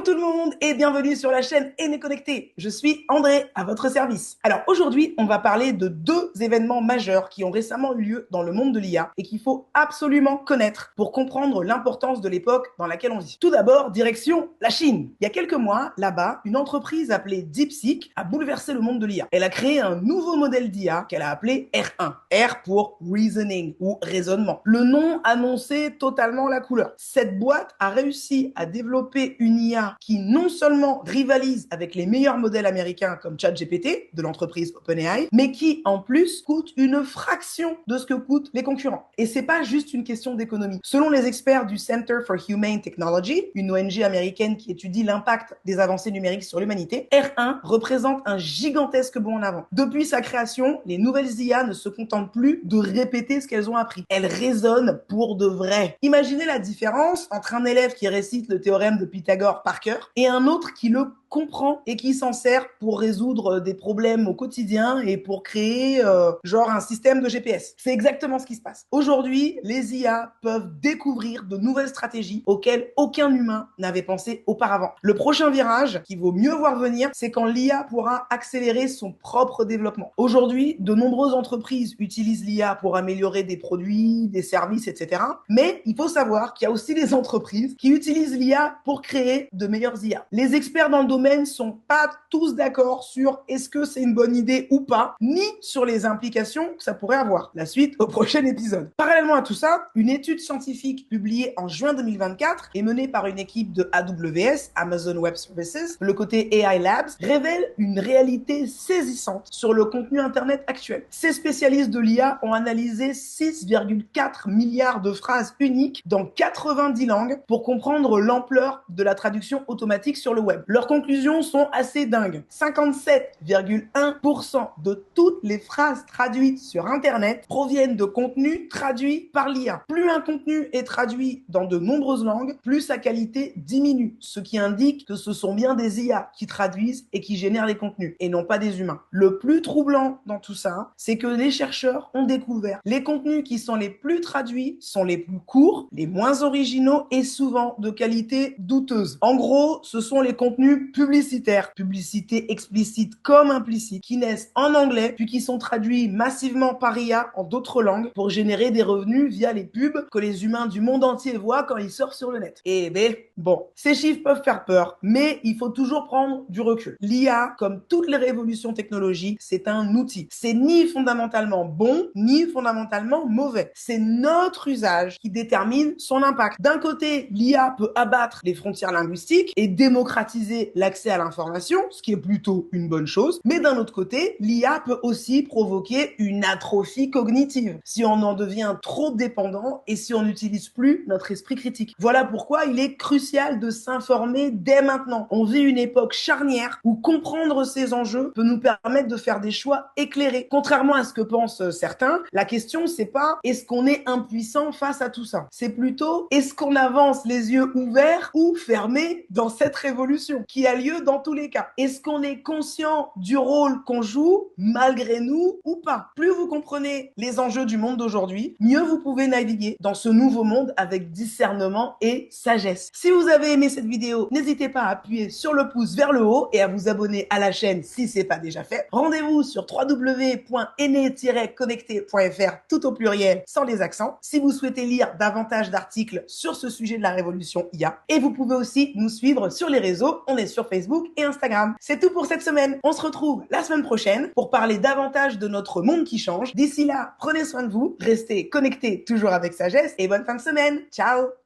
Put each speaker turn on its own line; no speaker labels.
tout le monde et bienvenue sur la chaîne Aîné Connecté. Je suis André, à votre service. Alors aujourd'hui, on va parler de deux événements majeurs qui ont récemment eu lieu dans le monde de l'IA et qu'il faut absolument connaître pour comprendre l'importance de l'époque dans laquelle on vit. Tout d'abord, direction la Chine. Il y a quelques mois, là-bas, une entreprise appelée DeepSeek a bouleversé le monde de l'IA. Elle a créé un nouveau modèle d'IA qu'elle a appelé R1. R pour Reasoning ou raisonnement. Le nom annonçait totalement la couleur. Cette boîte a réussi à développer une IA qui non seulement rivalise avec les meilleurs modèles américains comme ChatGPT de l'entreprise OpenAI, mais qui en plus coûte une fraction de ce que coûtent les concurrents. Et c'est pas juste une question d'économie. Selon les experts du Center for Humane Technology, une ONG américaine qui étudie l'impact des avancées numériques sur l'humanité, R1 représente un gigantesque bond en avant. Depuis sa création, les nouvelles IA ne se contentent plus de répéter ce qu'elles ont appris. Elles raisonnent pour de vrai. Imaginez la différence entre un élève qui récite le théorème de Pythagore par cœur et un autre qui le comprend et qui s'en sert pour résoudre des problèmes au quotidien et pour créer genre un système de GPS. C'est exactement ce qui se passe. Aujourd'hui, les IA peuvent découvrir de nouvelles stratégies auxquelles aucun humain n'avait pensé auparavant. Le prochain virage qu'il vaut mieux voir venir, c'est quand l'IA pourra accélérer son propre développement. Aujourd'hui, de nombreuses entreprises utilisent l'IA pour améliorer des produits, des services, etc. Mais il faut savoir qu'il y a aussi des entreprises qui utilisent l'IA pour créer de meilleures IA. Les experts dans le domaine sont pas tous d'accord sur est-ce que c'est une bonne idée ou pas, ni sur les implications que ça pourrait avoir. La suite au prochain épisode. Parallèlement à tout ça, une étude scientifique publiée en juin 2024 et menée par une équipe de AWS, Amazon Web Services, le côté AI Labs, révèle une réalité saisissante sur le contenu Internet actuel. Ces spécialistes de l'IA ont analysé 6,4 milliards de phrases uniques dans 90 langues pour comprendre l'ampleur de la traduction automatique sur le web. Leurs conclusions sont assez dingues. 57,1% de toutes les phrases traduites sur Internet proviennent de contenus traduits par l'IA. Plus un contenu est traduit dans de nombreuses langues, plus sa qualité diminue, ce qui indique que ce sont bien des IA qui traduisent et qui génèrent les contenus, et non pas des humains. Le plus troublant dans tout ça, c'est que les chercheurs ont découvert les contenus qui sont les plus traduits sont les plus courts, les moins originaux et souvent de qualité douteuse. En gros, ce sont les contenus publicitaires, publicité explicite comme implicite, qui naissent en anglais puis qui sont traduits massivement par IA en d'autres langues pour générer des revenus via les pubs que les humains du monde entier voient quand ils surfent sur le net. Et bon, ces chiffres peuvent faire peur, mais il faut toujours prendre du recul. L'IA, comme toutes les révolutions technologiques, c'est un outil. C'est ni fondamentalement bon, ni fondamentalement mauvais. C'est notre usage qui détermine son impact. D'un côté, l'IA peut abattre les frontières linguistiques et démocratiser l'accès à l'information, ce qui est plutôt une bonne chose. Mais d'un autre côté, l'IA peut aussi provoquer une atrophie cognitive si on en devient trop dépendant et si on n'utilise plus notre esprit critique. Voilà pourquoi il est crucial de s'informer dès maintenant. On vit une époque charnière où comprendre ces enjeux peut nous permettre de faire des choix éclairés. Contrairement à ce que pensent certains, la question c'est pas est-ce qu'on est impuissant face à tout ça. C'est plutôt est-ce qu'on avance les yeux ouverts ou fermés dans cette révolution qui a lieu dans tous les cas. Est-ce qu'on est conscient du rôle qu'on joue malgré nous ou pas? Plus vous comprenez les enjeux du monde d'aujourd'hui, mieux vous pouvez naviguer dans ce nouveau monde avec discernement et sagesse. Si vous avez aimé cette vidéo, n'hésitez pas à appuyer sur le pouce vers le haut et à vous abonner à la chaîne si c'est pas déjà fait. Rendez-vous sur www.aîné-connecté.fr tout au pluriel sans les accents si vous souhaitez lire davantage d'articles sur ce sujet de la révolution IA. Et vous pouvez aussi nous suivre sur les réseaux. On est sur Facebook et Instagram. C'est tout pour cette semaine. On se retrouve la semaine prochaine pour parler davantage de notre monde qui change. D'ici là, prenez soin de vous, restez connectés toujours avec sagesse et bonne fin de semaine. Ciao!